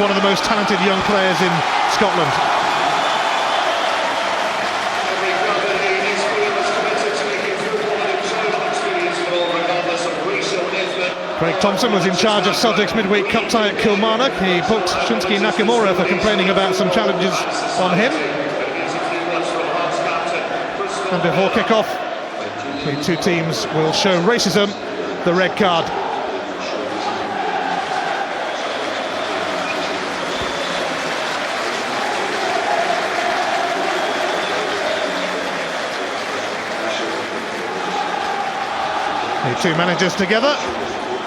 one of the most talented young players in Scotland. Craig Thompson was in charge of Celtic's midweek cup tie at Kilmarnock. He booked Shinsuke Nakamura for complaining about some challenges on him. And before kick-off, the two teams will show racism the red card. The two managers together.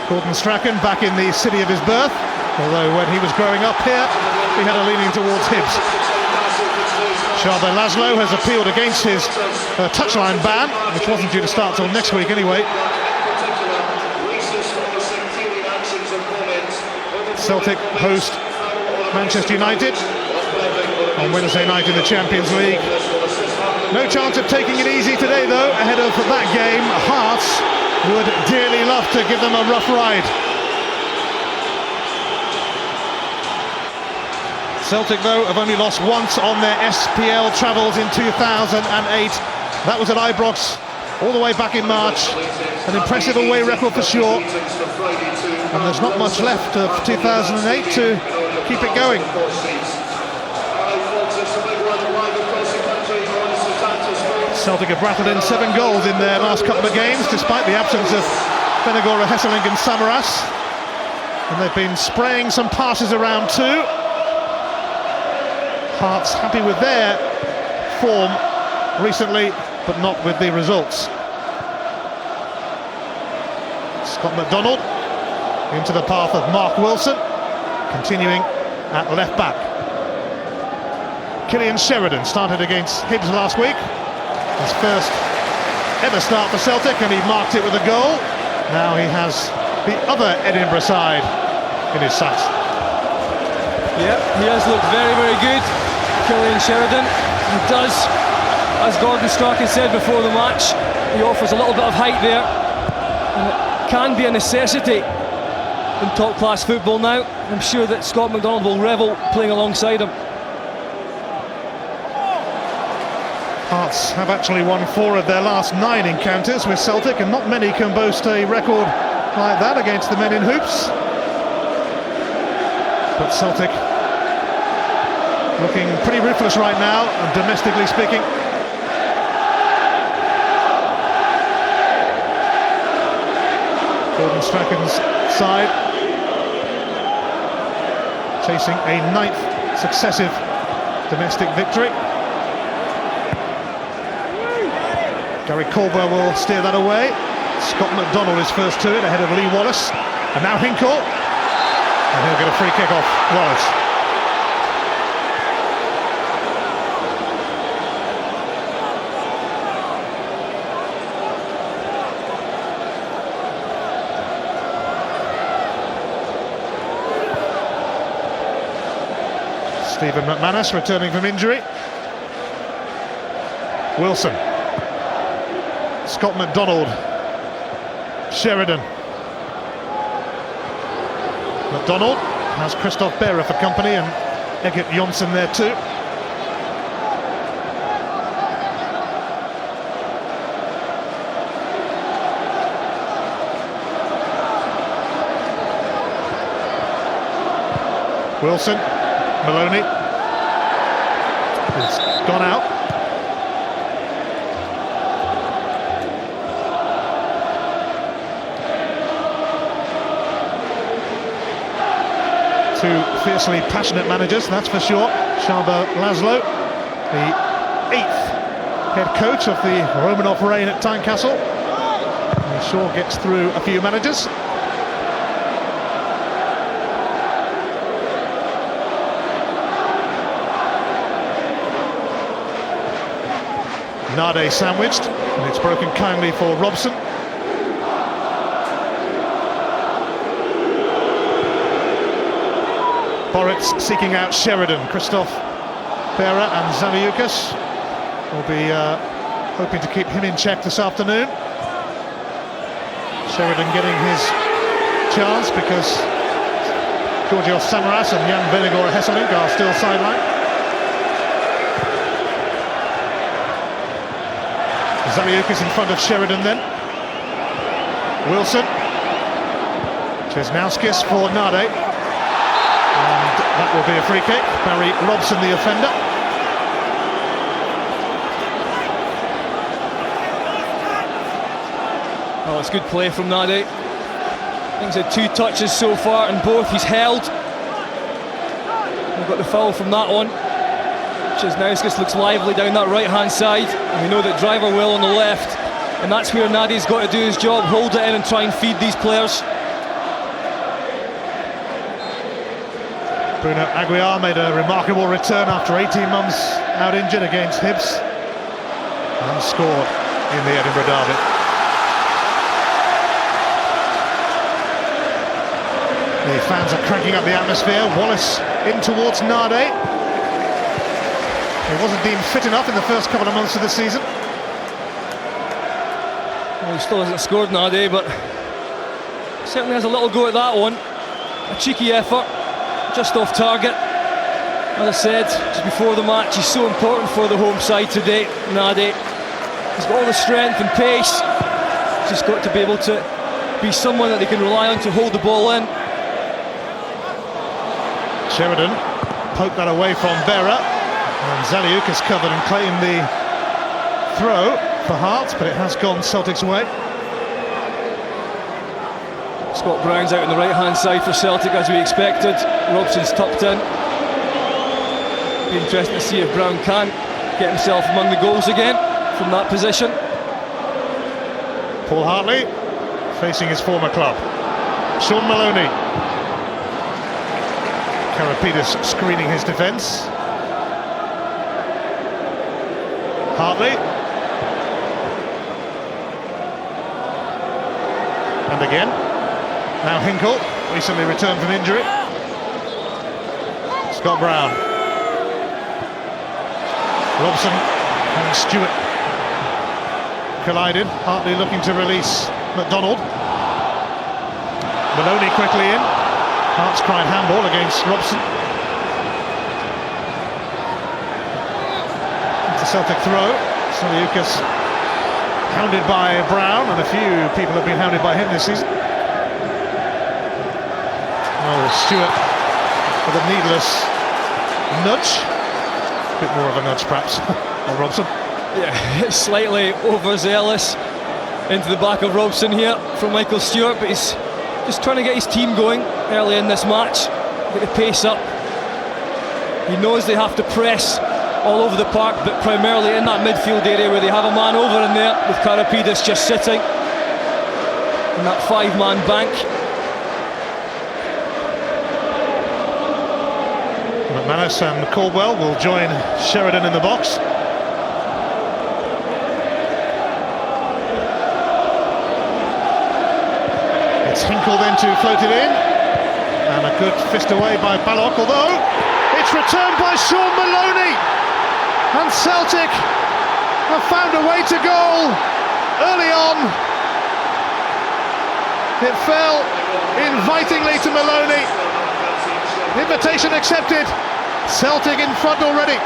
Gordon Strachan back in the city of his birth, although when he was growing up here, he had a leaning towards Hibs. Shabba Laszlo has appealed against his touchline ban, which wasn't due to start till next week anyway. Celtic host Manchester United on Wednesday night in the Champions League. No chance of taking it easy today though, ahead of that game. Hearts would dearly love to give them a rough ride. Celtic, though, have only lost once on their SPL travels in 2008. That was at Ibrox, all the way back in March. An impressive away record for sure. And there's not much left of 2008 to keep it going. Celtic have rattled in 7 goals in their last couple of games, despite the absence of Benegora, Hesseling and Samaras. And they've been spraying some passes around too. Hearts happy with their form recently, but not with the results. Scott McDonald into the path of Mark Wilson, continuing at left back. Killian Sheridan started against Hibs last week. His first ever start for Celtic, and he marked it with a goal. Now he has the other Edinburgh side in his sights. Yeah, he has looked very, very good, Killian Sheridan. He does, as Gordon Strachan said before the match, he offers a little bit of height there, and it can be a necessity in top-class football now. I'm sure that Scott McDonald will revel playing alongside him. Hearts have actually won 4 of their last 9 encounters with Celtic, and not many can boast a record like that against the men in hoops. But Celtic looking pretty ruthless right now, domestically speaking. Gordon Strachan's side chasing a 9th successive domestic victory. Gary Caldwell will steer that away. Scott McDonald is first to it, ahead of Lee Wallace. And now Hinkle. And he'll get a free kick off Wallace. Stephen McManus returning from injury. Wilson. Scott McDonald, Sheridan. McDonald has Christoph Berra for company, and Egert Jonsson there too. Wilson, Maloney. It's gone out. Two fiercely passionate managers, that's for sure. Shabba Laszlo, the 8th head coach of the Romanov reign at Tynecastle. He sure gets through a few managers. Nade sandwiched, and it's broken kindly for Robson. Boritz seeking out Sheridan. Christoph Berra and Zamiukas will be hoping to keep him in check this afternoon. Sheridan getting his chance because Georgios Samaras and Jan Venegor Hesselink are still sidelined. Zaliukas in front of Sheridan then. Wilson. Chesnauskis for Nade. And that will be a free kick. Barry Robson the offender. Oh, it's good play from Nade. I think he's had 2 touches so far, and both he's held. We've got the foul from that one. Chesnauskis looks lively down that right-hand side, and we know that Driver will on the left, and that's where Nade's got to do his job, hold it in and try and feed these players. Bruno Aguiar made a remarkable return after 18 months out injured against Hibs, and scored in the Edinburgh derby. The fans are cranking up the atmosphere. Wallace in towards Nade. He wasn't deemed fit enough in the first couple of months of the season. Well, he still hasn't scored Nade, but certainly has a little go at that one. A cheeky effort, just off target. As I said just before the match, he's so important for the home side today, Nade. He's got all the strength and pace. He's just got to be able to be someone that they can rely on to hold the ball in. Sheridan poked that away from Vera, and Zaliukas covered and claimed the throw for Hearts, but it has gone Celtic's way. Scott Brown's out on the right-hand side for Celtic as we expected. Robson's tucked in. Be interesting to see if Brown can get himself among the goals again from that position. Paul Hartley facing his former club. Sean Maloney. Karapidis screening his defence. Hartley. And again. Now Hinkle, recently returned from injury. Scott Brown. Robson and Stewart collided. Hartley looking to release McDonald. Maloney quickly in. Hearts cried handball against Robson. It's a Celtic throw. Zaliukas hounded by Brown, and a few people have been hounded by him this season. Oh, Stewart with a needless nudge. A bit more of a nudge perhaps on Robson. Yeah, slightly overzealous into the back of Robson here from Michael Stewart, but he's just trying to get his team going early in this match, get the pace up. He knows they have to press all over the park, but primarily in that midfield area where they have a man over in there with Karapidis just sitting in that 5-man bank. McManus and Caldwell will join Sheridan in the box. It's Hinkle then to float it in, and a good fist away by Ballock, although it's returned by Sean Maloney, and Celtic have found a way to goal early on. It fell invitingly to Maloney. Invitation accepted. Celtic in front already.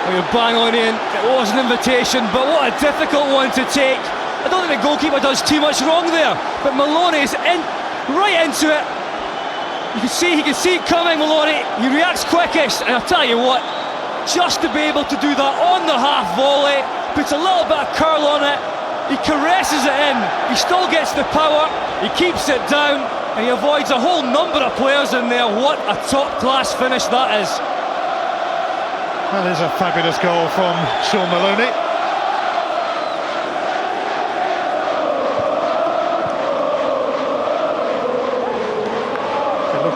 Well, you're bang on in. It was an invitation, but what a difficult one to take. I don't think the goalkeeper does too much wrong there, but Maloney's in right into it. He can see it coming, Maloney. He reacts quickest, and I'll tell you what, just to be able to do that on the half volley, puts a little bit of curl on it, he caresses it in, he still gets the power, he keeps it down, and he avoids a whole number of players in there. What a top-class finish that is. That is a fabulous goal from Sean Maloney.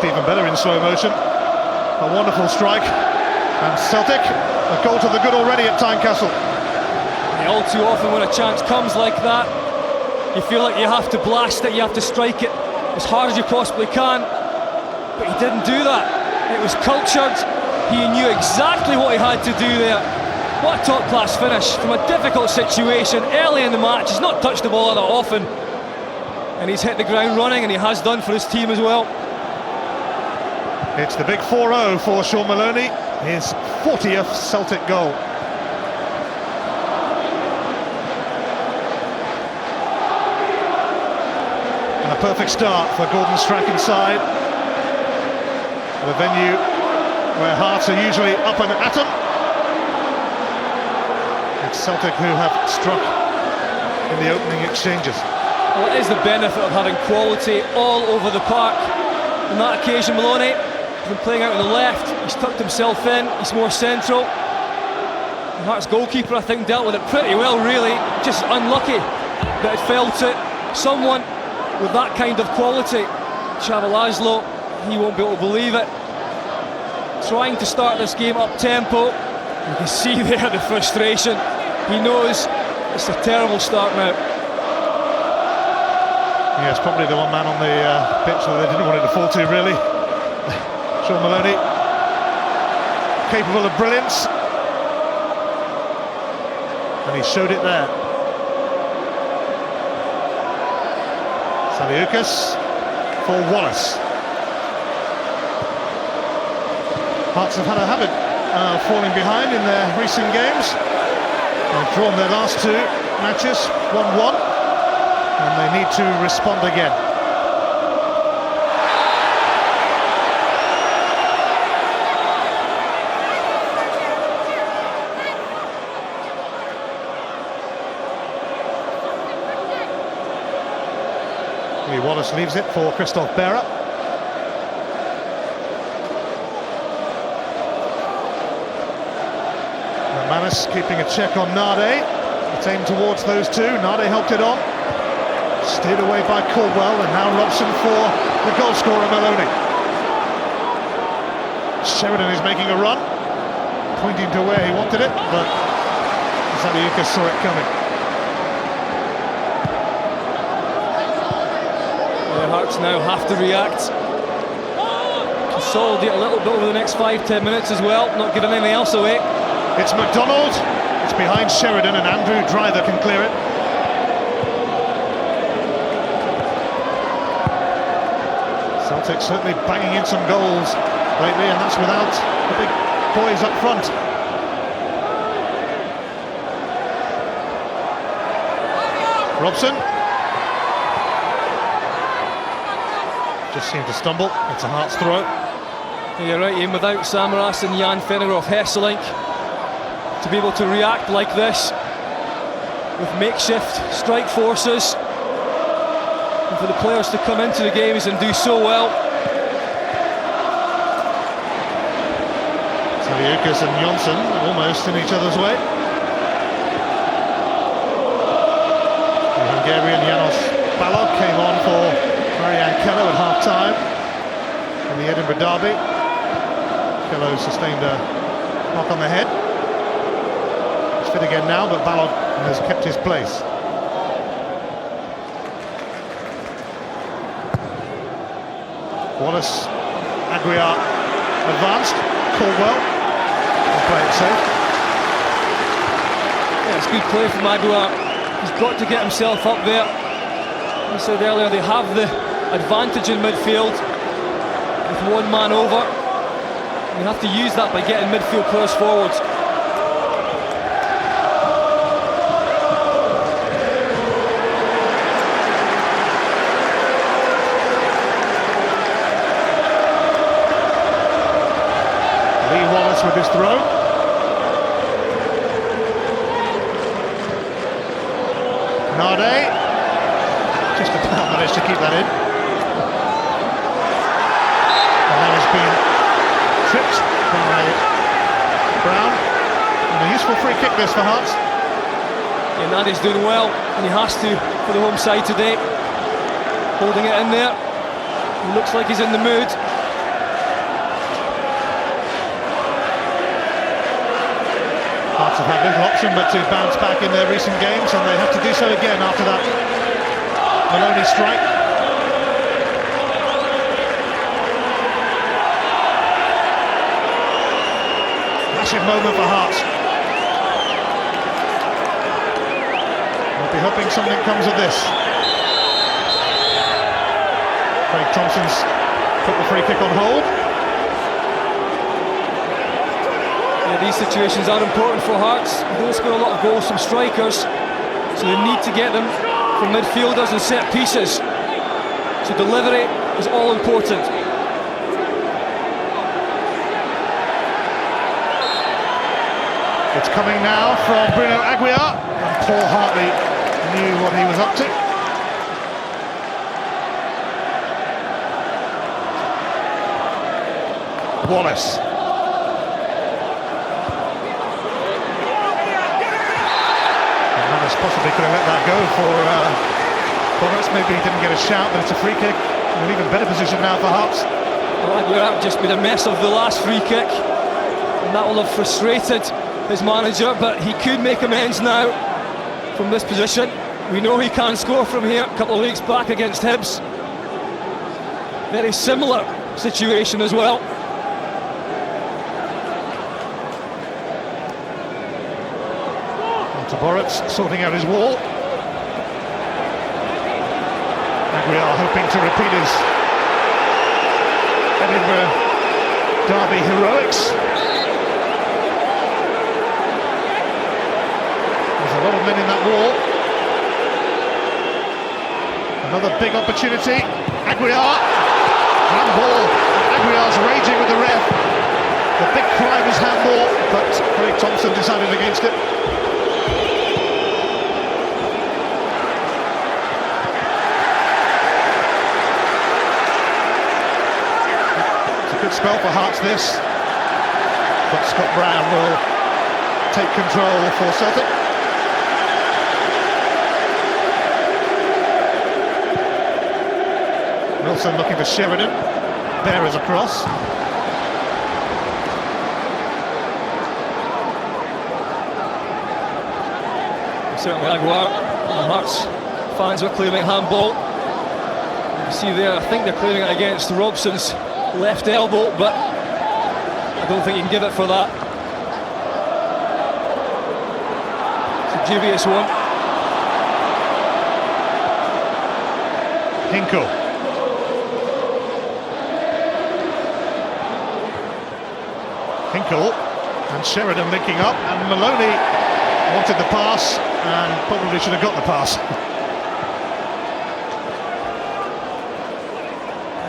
Even better in slow motion. A wonderful strike, and Celtic a goal to the good already at Tynecastle. Yeah, all too often when a chance comes like that, you feel like you have to blast it, you have to strike it as hard as you possibly can, but he didn't do that. It was cultured, he knew exactly what he had to do there. What a top class finish from a difficult situation early in the match. He's not touched the ball that often, and he's hit the ground running, and he has done for his team as well. It's the big 4-0 for Sean Maloney, his 40th Celtic goal. And a perfect start for Gordon Strachan's side. The venue where Hearts are usually up and at 'em. It's Celtic who have struck in the opening exchanges. Well, it is the benefit of having quality all over the park. On that occasion, Maloney has been playing out on the left, he's tucked himself in, he's more central. The Hearts goalkeeper, I think, dealt with it pretty well, really. Just unlucky that it fell to someone with that kind of quality. Chava Laszlo, he won't be able to believe it. Trying to start this game up tempo. You can see there the frustration. He knows it's a terrible start now. Yes, probably the one man on the pitch that they didn't want it to fall to, really. Sean Maloney, capable of brilliance, and he showed it there. Saliukas for Wallace. Hearts have had a habit of falling behind in their recent games. They've drawn their last two matches, 1-1, and they need to respond again. Wallace leaves it for Christoph Berra. Manis keeping a check on Nade. It's aimed towards those two. Nade helped it on. Steered away by Caldwell, and now Robson for the goal scorer Maloney. Sheridan is making a run, pointing to where he wanted it, but Saliukas saw it coming. The Hearts now have to react. Consolidate a little bit over the next 5-10 minutes as well, not giving anything else away. It's McDonald, it's behind Sheridan, and Andrew Driver can clear it. Celtic certainly banging in some goals lately, and that's without the big boys up front. Robson just seemed to stumble. It's a Hearts throw. You're right, Ian, without Samaras and Jan Fenneroff Hesselink to be able to react like this with makeshift strike forces, and for the players to come into the games and do so well. Saliukas and Jonsson almost in each other's way. The Hungarian Janos Balog came on for Marianne Keller at half-time in the Edinburgh derby. Keller sustained a knock on the head. He's fit again now, but Balog has kept his place. Wallace, Aguiar advanced. Caldwell will play it safe. Yeah, it's good play from Aguiar. He's got to get himself up there. As I said earlier, they have the advantage in midfield with one man over. You have to use that by getting midfield players forwards. Lee Wallace with his throw. Nade just about managed to keep that in. And that has been tripped by Brown. And a useful free kick this for Hearts. Yeah, Nade's doing well, and he has to for the home side today. Holding it in there. He looks like he's in the mood. Hearts have had little option but to bounce back in their recent games, and they have to do so again after that Maloney strike. Massive moment for Hearts. We'll be hoping something comes of this. Craig Thompson's put the free kick on hold. these situations are important for Hearts. They don't score a lot of goals from strikers, so they need to get them from midfielders and set pieces. So delivery is all important. It's coming now from Bruno Aguiar, and Paul Hartley knew what he was up to. Wallace. Wallace possibly could have let that go for Boris. Maybe he didn't get a shout, but it's a free kick. An even better position now for Hearts. Well, Aguiar just made a mess of the last free kick, and that will have frustrated his manager, but he could make amends now from this position. We know he can score from here. A couple of weeks back against Hibs, very similar situation as well. On to Boris, sorting out his wall. Aguiar hoping to repeat his Edinburgh Derby heroics. There's a lot of men in that wall. Another big opportunity. Aguiar. Handball. Aguiar's raging with the ref. The big cry was handball, but Craig Thompson decided against it. It's a good spell for Hearts this, but Scott Brown will take control for Celtic. Wilson looking for Sheridan. Bearers across. Certainly Aguiar, Hearts fans were claiming handball. You see there, I think they're claiming it against Robson's left elbow, but I don't think you can give it for that. It's a dubious one. Hinkle. Hinkle and Sheridan linking up, and Maloney wanted the pass and probably should have got the pass.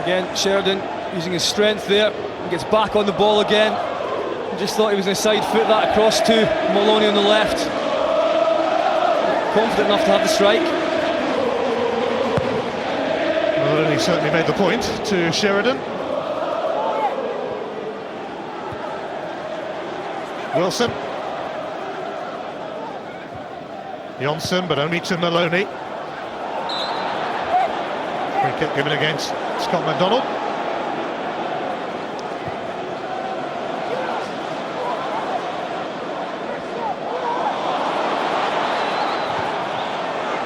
Again, Sheridan using his strength there, and gets back on the ball again. Just thought he was going to side foot that across to Maloney on the left. Confident enough to have the strike. Maloney certainly made the point to Sheridan. Wilson. Johnson, but only to Maloney. Free kick given against Scott McDonald.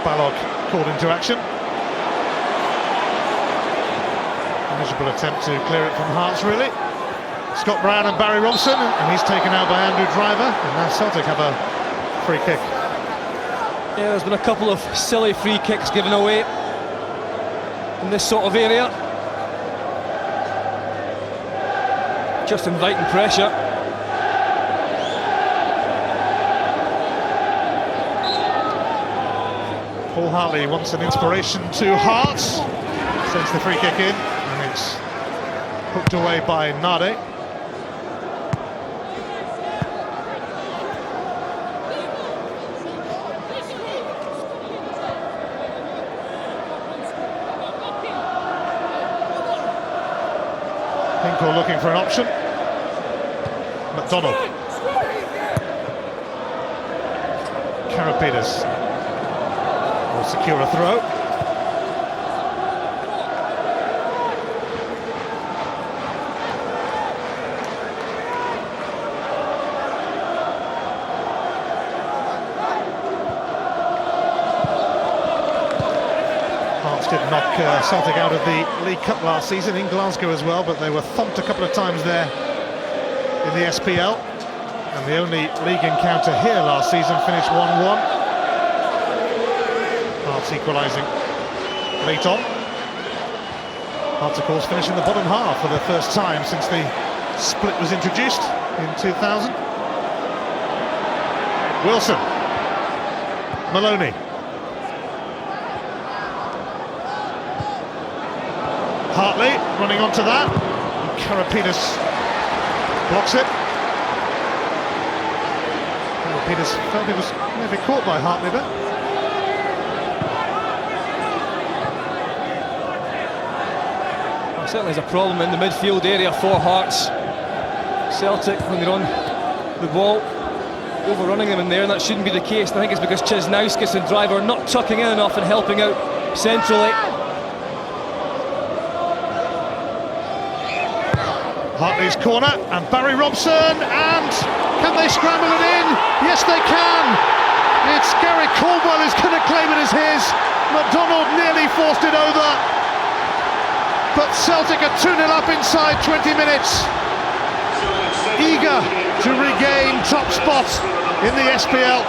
Balog called into action. Miserable attempt to clear it from Hearts, really. Scott Brown and Barry Robson, and he's taken out by Andrew Driver, and now Celtic have a free kick. Yeah, there's been a couple of silly free kicks given away in this sort of area. Just inviting pressure. Paul Hartley wants an inspiration to Hearts. Sends the free kick in, and it's hooked away by Nade. Hinkle looking for an option. McDonald. Karapitas will secure a throw. Hearts did knock Celtic out of the League Cup last season, in Glasgow as well, but they were thumped a couple of times there in the SPL, and the only league encounter here last season finished 1-1. Hearts equalising late on. Hearts, of course, finishing the bottom half for the first time since the split was introduced in 2000. Wilson. Maloney. Hartley running onto that. Karapinas blocks it. Karapinas felt he was maybe caught by Hartley there. Well, certainly there's a problem in the midfield area for Hearts. Celtic, when they're on the ball, overrunning them in there, and that shouldn't be the case. And I think it's because Cesnauskas and Driver are not tucking in enough and helping out centrally. Hartley's corner, and Barry Robson, and can they scramble it in? Yes, they can! It's Gary Caldwell who's going to claim it as his. McDonald nearly forced it over, but Celtic are 2-0 up inside 20 minutes. Eager to regain top spot in the SPL.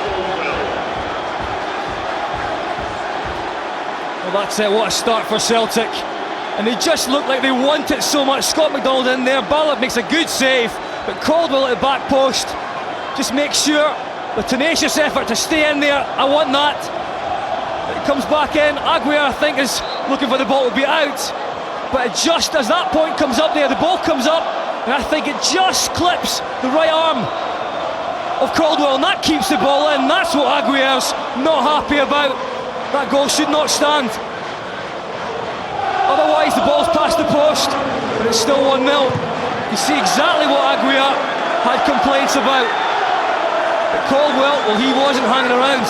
Well, that's it, what a start for Celtic. And they just look like they want it so much. Scott McDonald in there, Barlett makes a good save, but Caldwell at the back post just makes sure, the tenacious effort to stay in there. I want that. It comes back in. Aguiar, I think, is looking for the ball to be out, but just as that point comes up there, the ball comes up, and I think it just clips the right arm of Caldwell, and that keeps the ball in. That's what Aguiar's not happy about. That goal should not stand. Otherwise the ball's past the post, but it's still 1-0. You see exactly what Aguiar had complaints about. But Caldwell, well, he wasn't hanging around.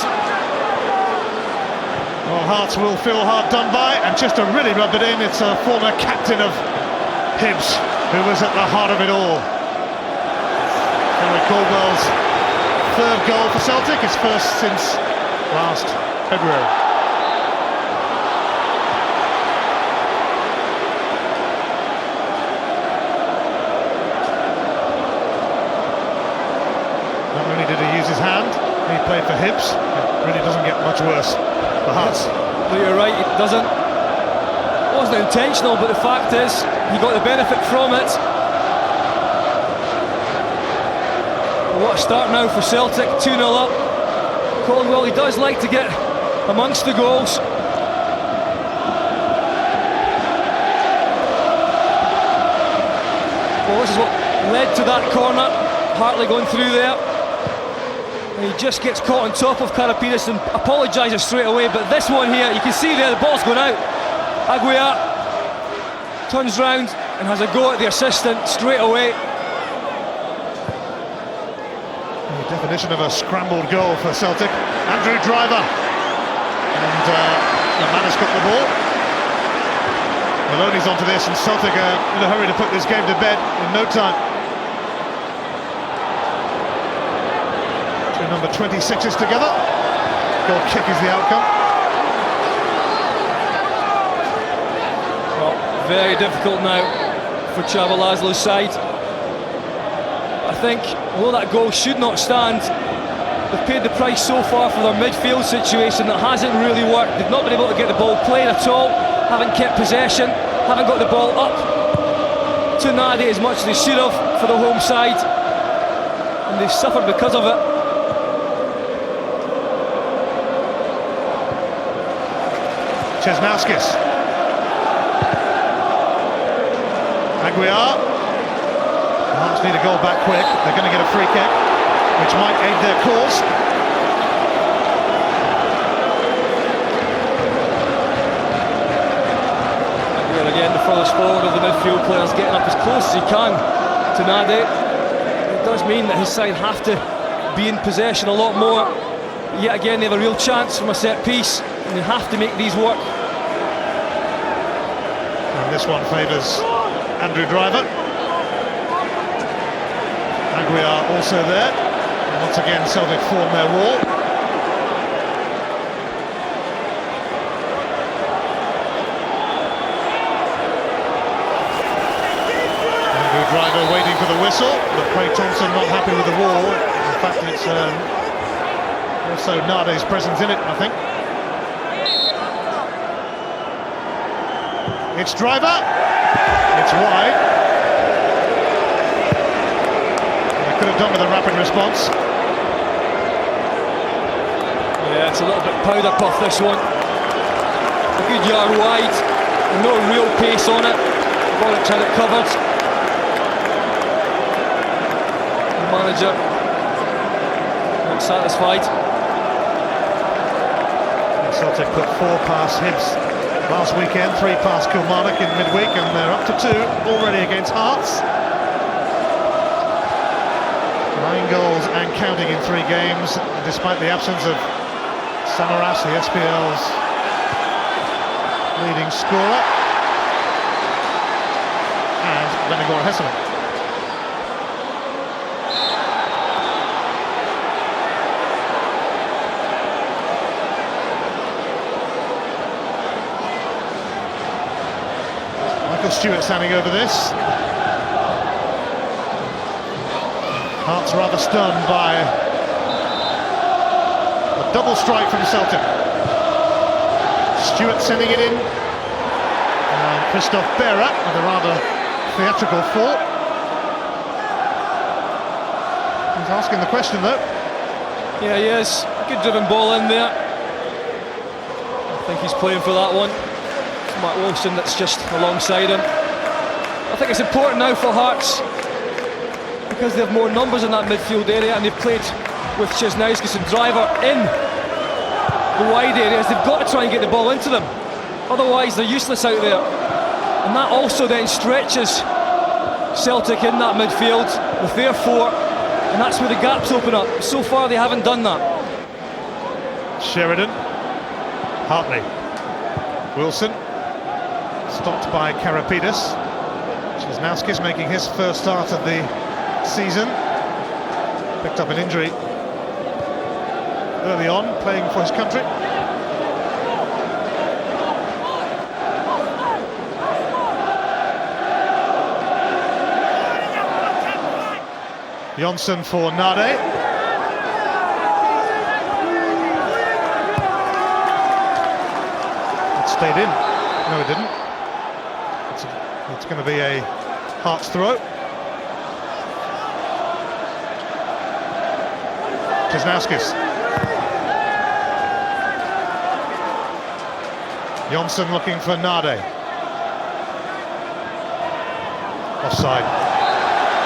Well, Hearts will feel hard done by, and just to really rub it in, it's a former captain of Hibs who was at the heart of it all. Gary Caldwell's third goal for Celtic, his first since last February. Not only did he use his hand, he played for Hibs. It really doesn't get much worse for Hearts. But you're right, it doesn't. It wasn't intentional, but the fact is, he got the benefit from it. What a start now for Celtic, 2-0 up. Caldwell, he does like to get amongst the goals. Well, this is what led to that corner. Hartley going through there. And he just gets caught on top of Karapinas and apologises straight away. But this one here, you can see there, the ball's going out. Aguiar turns round and has a go at the assistant straight away. The definition of a scrambled goal for Celtic. Andrew Driver, and the man has got the ball. Maloney's onto this, and Celtic are in a hurry to put this game to bed in no time. Two number 26s together. Goal kick is the outcome. Well, very difficult now for Csaba Laszlo's side. I think, although that goal should not stand, they've paid the price so far for their midfield situation that hasn't really worked. They've not been able to get the ball played at all, haven't kept possession, haven't got the ball up to Nadi as much as they should have for the home side, and they've suffered because of it. Cesnauskas. Aguiar. Hearts need a goal back quick. They're going to get a free kick, which might aid their cause. Aguiar again, the furthest forward of the midfield players, getting up as close as he can to Nadi. It does mean that his side have to be in possession a lot more. But yet again, they have a real chance from a set piece, and they have to make these work. And this one favours Andrew Driver. Aguiar also there. And once again, Celtic form their wall. Andrew Driver waiting for the whistle, but Craig Thompson not happy with the wall. In fact, it's also Nade's presence in it, I think. It's Driver. It's wide. They could have done with a rapid response. Yeah, it's a little bit powder puff, this one. A good yard wide, no real pace on it. Warwick had it covered. The manager not satisfied. Celtic put 4 past Hibs last weekend, 3 past Kilmarnock in midweek, and they're up to 2 already against Hearts. 9 goals and counting in 3 games, despite the absence of Samaras, the SPL's leading scorer, and Venegor Hesselink. Michael Stewart standing over this. Hearts rather stunned by a double strike from Celtic. Stewart sending it in, and Christophe Berra with a rather theatrical fall. He's asking the question though. Yeah, he is. Good driven ball in there. I think he's playing for that one. It's Matt Wilson that's just alongside him. I think it's important now for Hearts, because they have more numbers in that midfield area, and they've played with Česnauskas and Driver in the wide areas. They've got to try and get the ball into them, otherwise they're useless out there. And that also then stretches Celtic in that midfield with their 4, and that's where the gaps open up. So far they haven't done that. Sheridan, Hartley, Wilson, stopped by Karapidis. Česnauskas making his first start of the season, picked up an injury early on playing for his country. Jonsson for Nade. It stayed in. No, it didn't. It's going to be a Hearts throw. Česnauskas. Jonsson looking for Nade. Offside.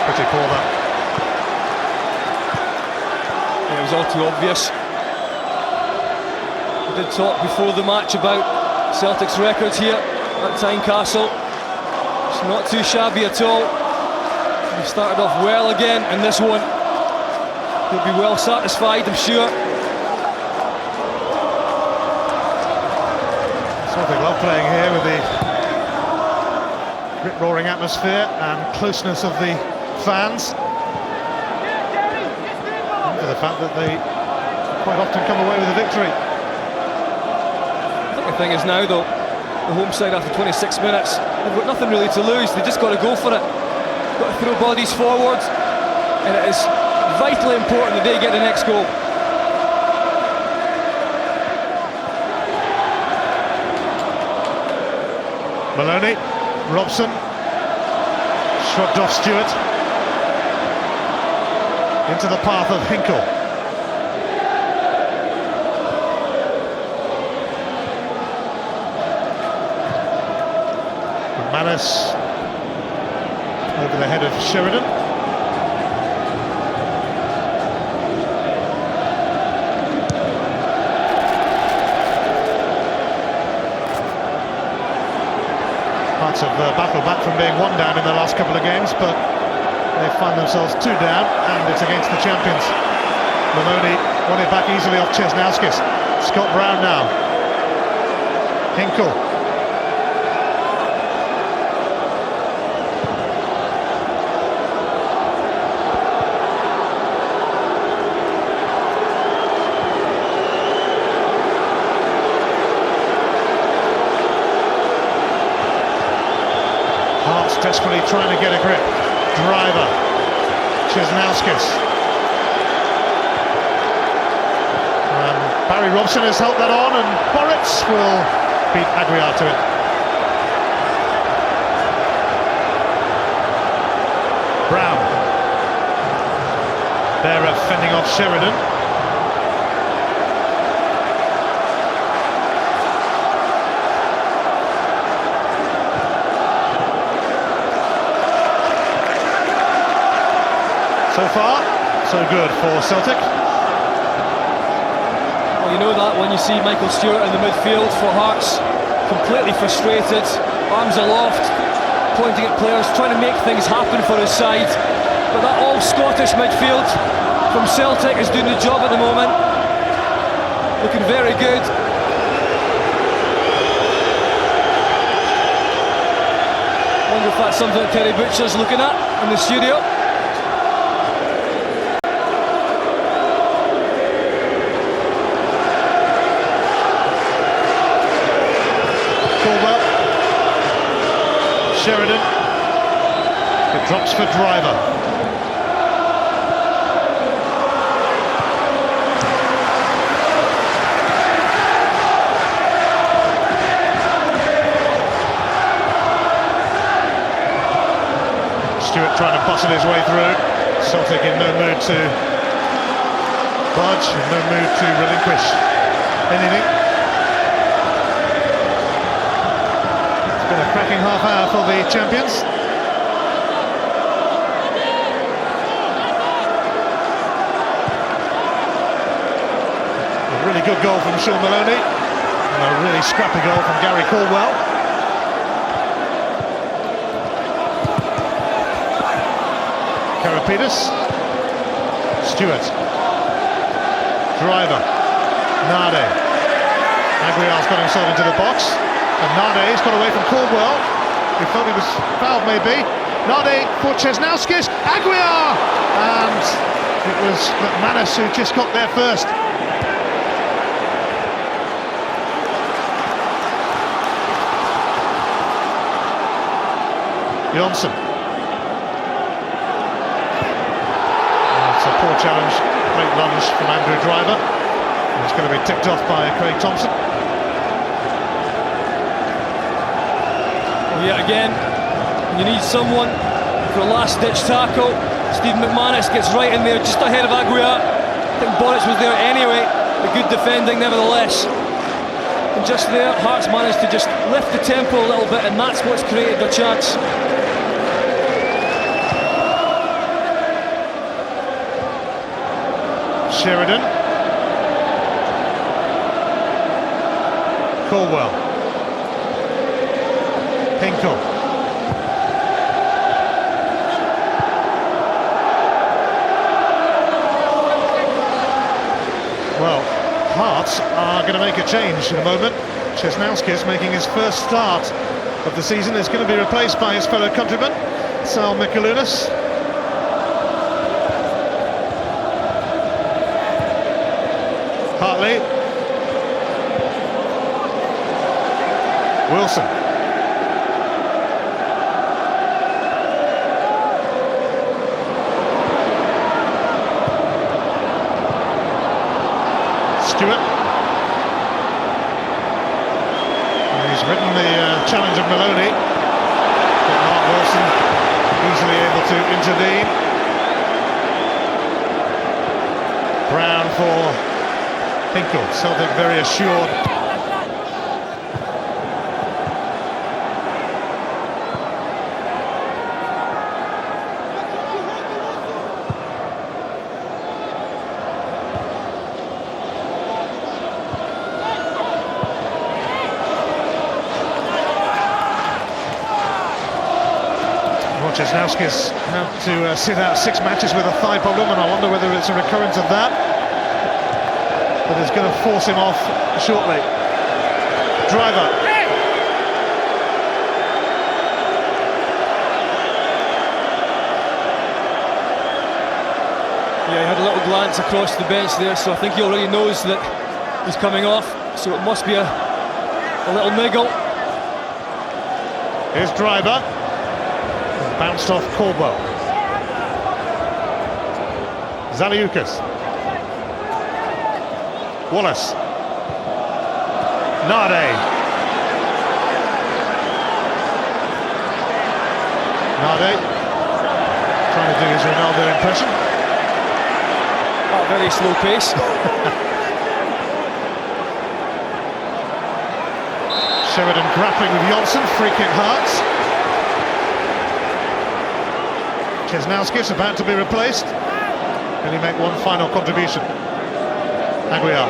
Pretty poor that. Yeah, it was all too obvious. We did talk before the match about Celtic's records here at Tynecastle. It's not too shabby at all. We started off well again in this one. He'll be well satisfied, I'm sure. Celtic love playing here with the rip-roaring atmosphere and closeness of the fans. And for the fact that they quite often come away with a victory. I think the thing is now, though, the home side after 26 minutes, they've got nothing really to lose. They just got to go for it. Got to throw bodies forward, and it is vitally important that they get the next goal. Maloney, Robson, shrugged off Stewart, into the path of Hinkle. Manis over the head of Sheridan. Hearts have battled back from being 1 down in their last couple of games, but they find themselves 2 down, and it's against the champions. Maloney won it back easily off Česnauskas. Scott Brown now. Hinkle. Hearts desperately trying to get a grip. Driver, Česnauskas. Barry Robson has helped that on, and Boritz will beat Aguiar to it. Brown. Berra fending off Sheridan. So far, so good for Celtic. Well, you know that when you see Michael Stewart in the midfield for Hearts, completely frustrated, arms aloft, pointing at players, trying to make things happen for his side. But that all-Scottish midfield from Celtic is doing the job at the moment. Looking very good. Wonder if that's something that Terry Butcher's looking at in the studio. Caldwell. Sheridan. It drops for Driver. Stewart trying to bustle his way through. Celtic in no mood to budge, in no mood to relinquish anything. It's been a cracking half hour for the champions. A really good goal from Sean Maloney, and a really scrappy goal from Gary Caldwell. Karapidas, Stewart, Driver, Nade. Aguiar's got himself into the box, and Nade's got away from Caldwell, who thought he was fouled maybe. Nade for Česnauskis, Aguiar! And it was McManus who just got there first. Johnson. It's a poor challenge, great lunge from Andrew Driver. And it's going to be ticked off by Craig Thompson. Yet again, you need someone for a last-ditch tackle. Stephen McManus gets right in there, just ahead of Aguiar. I think Boric was there anyway, but good defending nevertheless. And just there, Hearts managed to just lift the tempo a little bit, and that's what's created the chance. Sheridan. Caldwell. Hinkle. Well, Hearts are going to make a change in a moment. Česnauskis making his first start of the season is going to be replaced by his fellow countryman, Sal Mikalunas. Hartley. Wilson. Stewart. And he's written the challenge of Maloney, but Mark Wilson easily able to intervene. Brown for Hinkle. Celtic very assured. Česnauskis had to sit out 6 matches with a thigh problem, and I wonder whether it's a recurrence of that. But it's going to force him off shortly. Driver. Yeah, he had a little glance across the bench there, so I think he already knows that he's coming off, so it must be a little niggle. Here's Driver. Bounced off Caldwell. Zaliukas. Wallace. Nade. Nade trying to do his Ronaldo impression. At a very slow pace. Sheridan grappling with Johnson, free kick Hearts. Chesnauskis about to be replaced. Can he make one final contribution? Aguiar.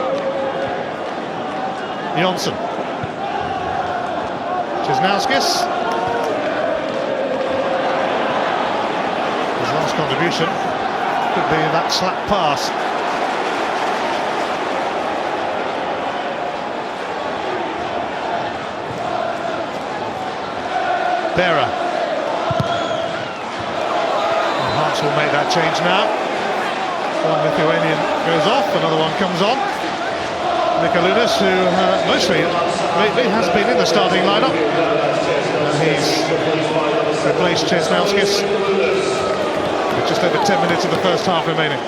Jonsson. Chesnauskis. His last contribution could be that slap pass. Berra. Hearts will make that change now. One Lithuanian goes off, another one comes on. Mikalunas, who mostly lately has been in the starting lineup. He's replaced Chesnauskis with just over 10 minutes of the first half remaining.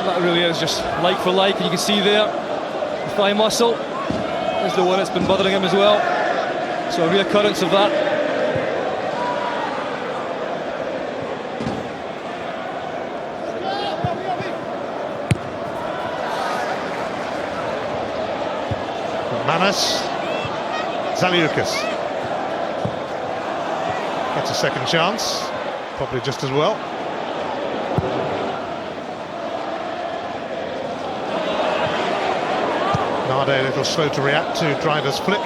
That really is just like for like, and you can see there the thigh muscle is the one that's been bothering him as well. So a reoccurrence of that. Manas, Zaliukas gets a second chance, probably just as well. Nade a little slow to react to Dryder's flick.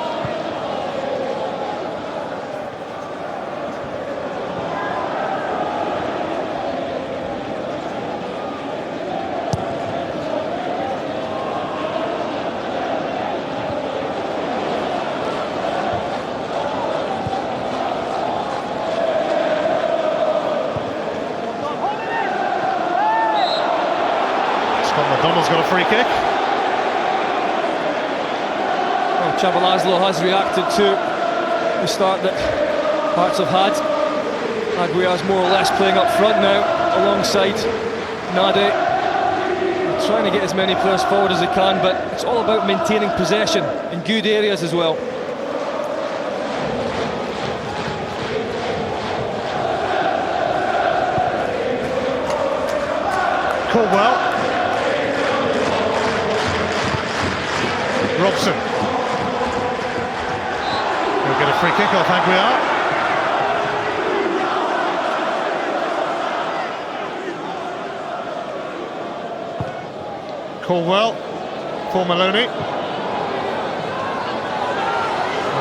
McDonald's got a free kick. Well, Chabalazlo has reacted to the start that Hearts have had. Aguiar's more or less playing up front now alongside Nade. They're trying to get as many players forward as they can, but it's all about maintaining possession in good areas as well. Caldwell. Robson. He'll get a free kick off Aguiar. Caldwell for Maloney.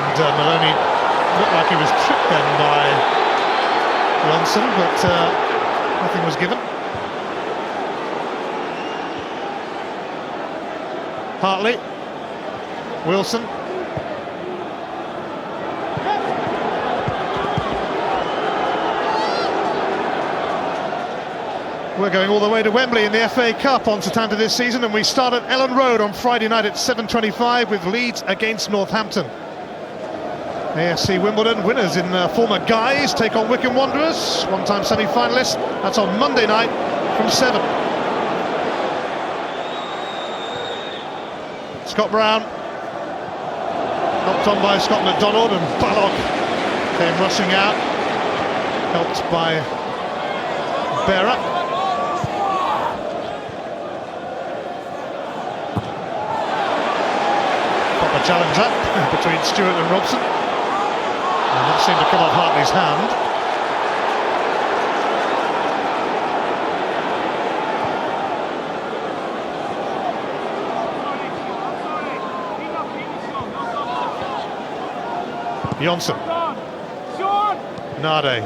And Maloney looked like he was tripped then by Jonsson, but nothing was given. Hartley. Wilson. We're going all the way to Wembley in the FA Cup on Setanta this season, and we start at Ellen Road on Friday night at 7:25 with Leeds against Northampton. AFC Wimbledon winners in former Guys take on Wycombe Wanderers, one-time semi-finalists. That's on Monday night from 7. Scott Brown. Knocked on by Scott McDonald, and Balog came rushing out, helped by Berra. Proper challenge up between Stewart and Robson. And that seemed to come off Hartley's hand. Jonsson. Nade.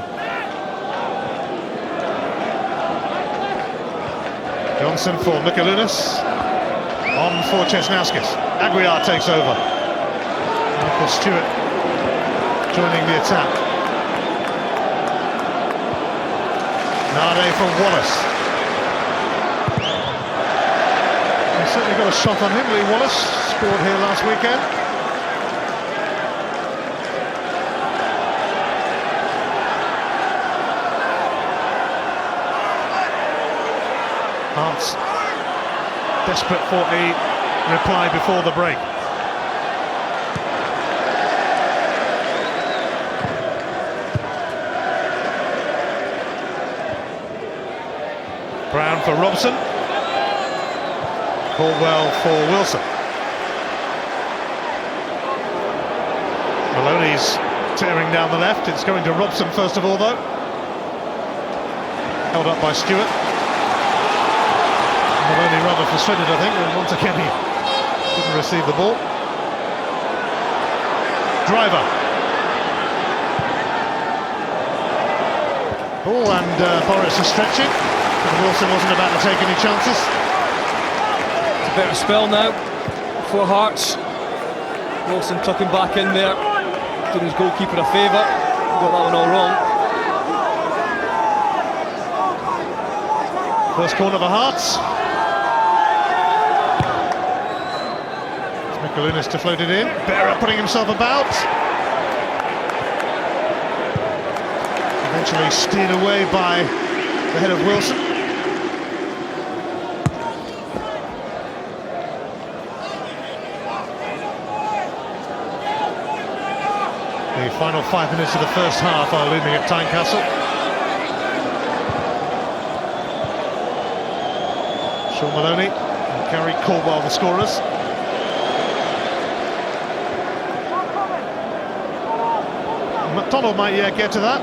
Jonsson for Mikalunas. On for Chesnauskis. Aguiar takes over. Michael Stewart joining the attack. Nade for Wallace. He certainly got a shot on him. Lee Wallace scored here last weekend. Hearts desperate for a reply before the break. Brown for Robson. Caldwell for Wilson. Maloney's tearing down the left. It's going to Robson first of all, though. Held up by Stewart. Maloney rather frustrated, I think, and once again he didn't receive the ball. Driver. Ball and Boris are stretching. And Wilson wasn't about to take any chances. It's a bit of a spell now for Hearts. Wilson tucking back in there, doing his goalkeeper a favour. Got that one all wrong. First corner for Hearts. It's Mikalunas to float it in. Berra putting himself about. Eventually steered away by the head of Wilson. The final 5 minutes of the first half are looming at Tynecastle. Sean Maloney and Gary Caldwell, the scorers. McDonald might yet get to that.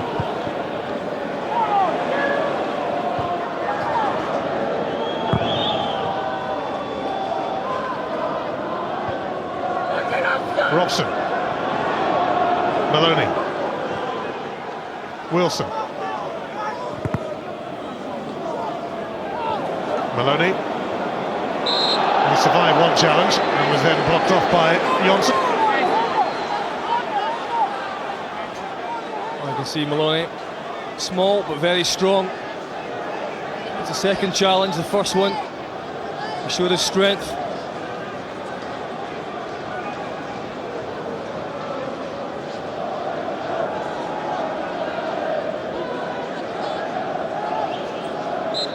Robson. Maloney. Wilson. Maloney. He survived one challenge and was then blocked off by Johnson. Well, you can see Maloney, small but very strong. It's a second challenge, the first one. He showed his strength.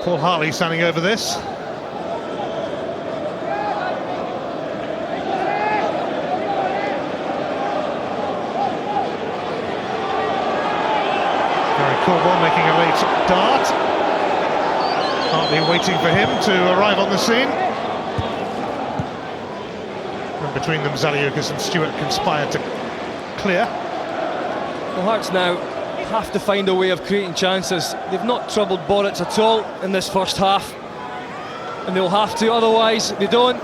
Paul Hartley standing over this. Gary Caldwell making a late dart. Hartley waiting for him to arrive on the scene. And between them, Zaliukas and Stewart conspired to clear. The Hearts now have to find a way of creating chances. They've not troubled Boritz at all in this first half, and they'll have to, otherwise they don't,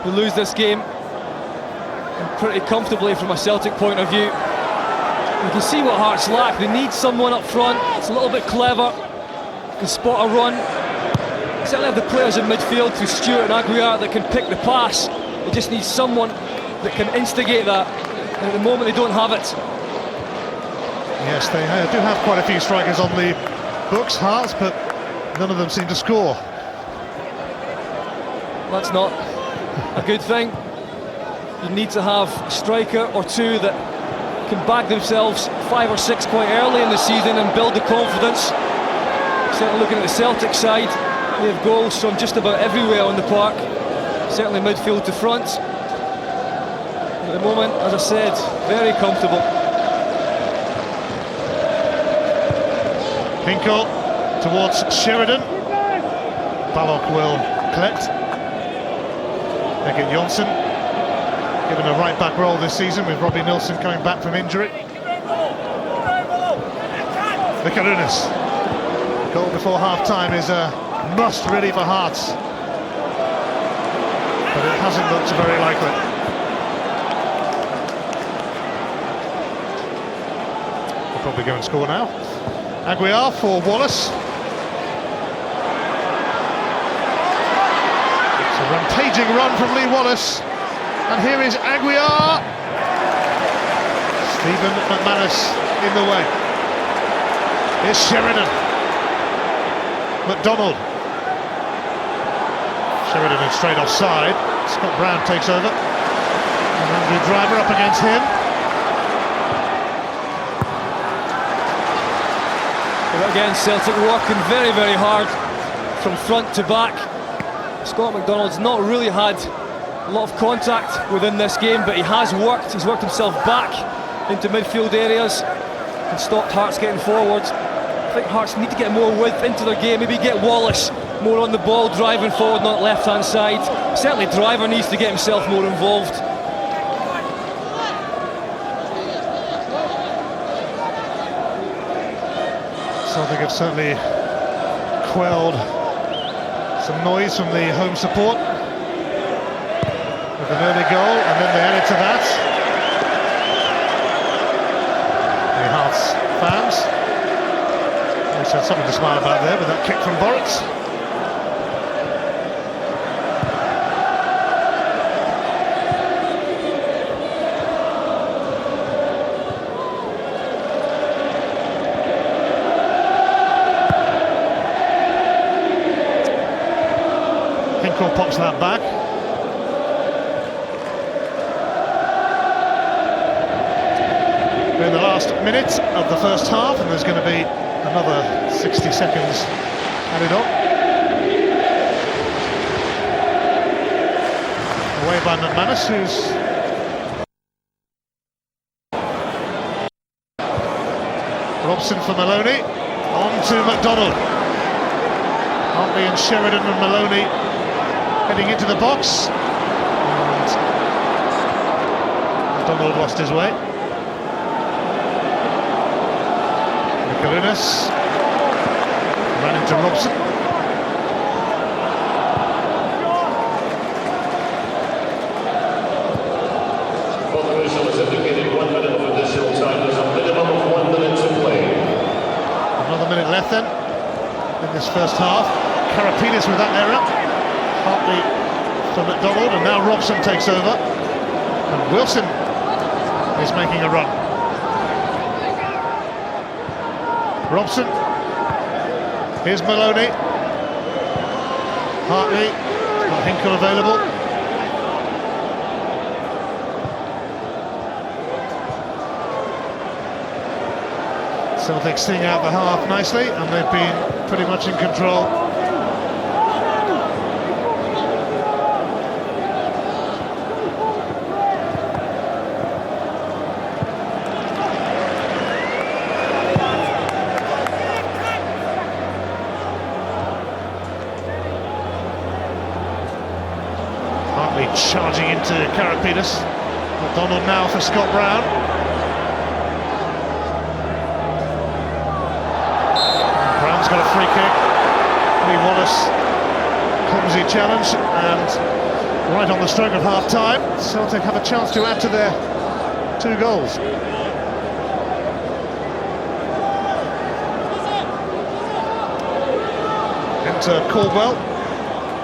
they lose this game, and pretty comfortably from a Celtic point of view. You can see what Hearts lack. They need someone up front. It's a little bit clever, can spot a run. They certainly have the players in midfield through Stewart and Aguiar that can pick the pass. They just need someone that can instigate that, and at the moment they don't have it. Yes, they do have quite a few strikers on the books, Hearts, but none of them seem to score. That's not a good thing. You need to have a striker or two that can back themselves 5 or 6 quite early in the season and build the confidence. Certainly looking at the Celtic side, they have goals from just about everywhere on the park, certainly midfield to front. At the moment, as I said, very comfortable. Hinkle towards Sheridan. Ballock will collect. Egget Johnson given a right back role this season with Robbie Nilsson coming back from injury. Mikalunas. Goal before half time is a must really for Hearts, but it hasn't looked very likely. We'll probably go and score now. Aguiar for Wallace. It's a rampaging run from Lee Wallace, and here is Aguiar. Stephen McManus in the way. Here's Sheridan. McDonald. Sheridan is straight offside. Scott Brown takes over. And Andrew Driver up against him. But again, Celtic working very, very hard from front to back. Scott McDonald's not really had a lot of contact within this game, but he has worked. He's worked himself back into midfield areas and stopped Hearts getting forward. I think Hearts need to get more width into their game, maybe get Wallace more on the ball, driving forward, not left-hand side. Certainly Driver needs to get himself more involved. Celtic have certainly quelled some noise from the home support with an early goal, and then they added to that. The Hearts fans also had something to smile about there with that kick from Boritz. Hinkle pops that back. We're in the last minute of the first half, and there's going to be another 60 seconds added on. Away by McManus, who's Robson for Maloney, on to McDonald. Hartley and Sheridan and Maloney heading into the box, and McDonald lost his way. Nicolinus ran into Robson. Well, the whistle has indicated 1 minute of additional time. There's a minimum of 1 minute to play. Another minute left then in this first half. Karapidis with that error. Hartley for McDonald, and now Robson takes over. And Wilson is making a run. Robson. Here's Maloney. Hartley. Got Hinkle available. Celtic seeing out the half nicely, and they've been pretty much in control. Hartley charging into Karapidis. McDonald now for Scott Brown. Brown's got a free kick. Lee Wallace, clumsy challenge, and right on the stroke of half-time, Celtic have a chance to add to their 2 goals. Into Caldwell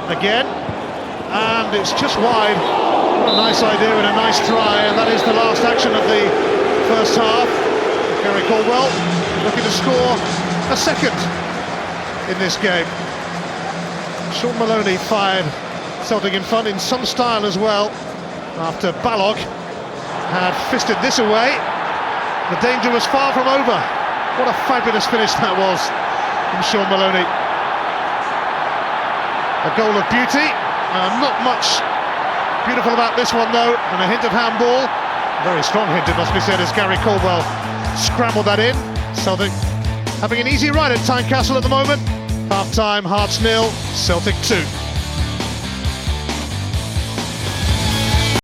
again, and it's just wide. What a nice idea and a nice try, and that is the last action of the first half. Gary Caldwell looking to score a second in this game. Sean Maloney fired Celtic in front in some style as well, after Balog had fisted this away. The danger was far from over. What a fabulous finish that was from Sean Maloney. A goal of beauty. Not much beautiful about this one though, and a hint of handball. Very strong hint, it must be said, as Gary Caldwell scrambled that in. Celtic having an easy ride at Tynecastle at the moment. Half-time, Hearts 0, Celtic 2.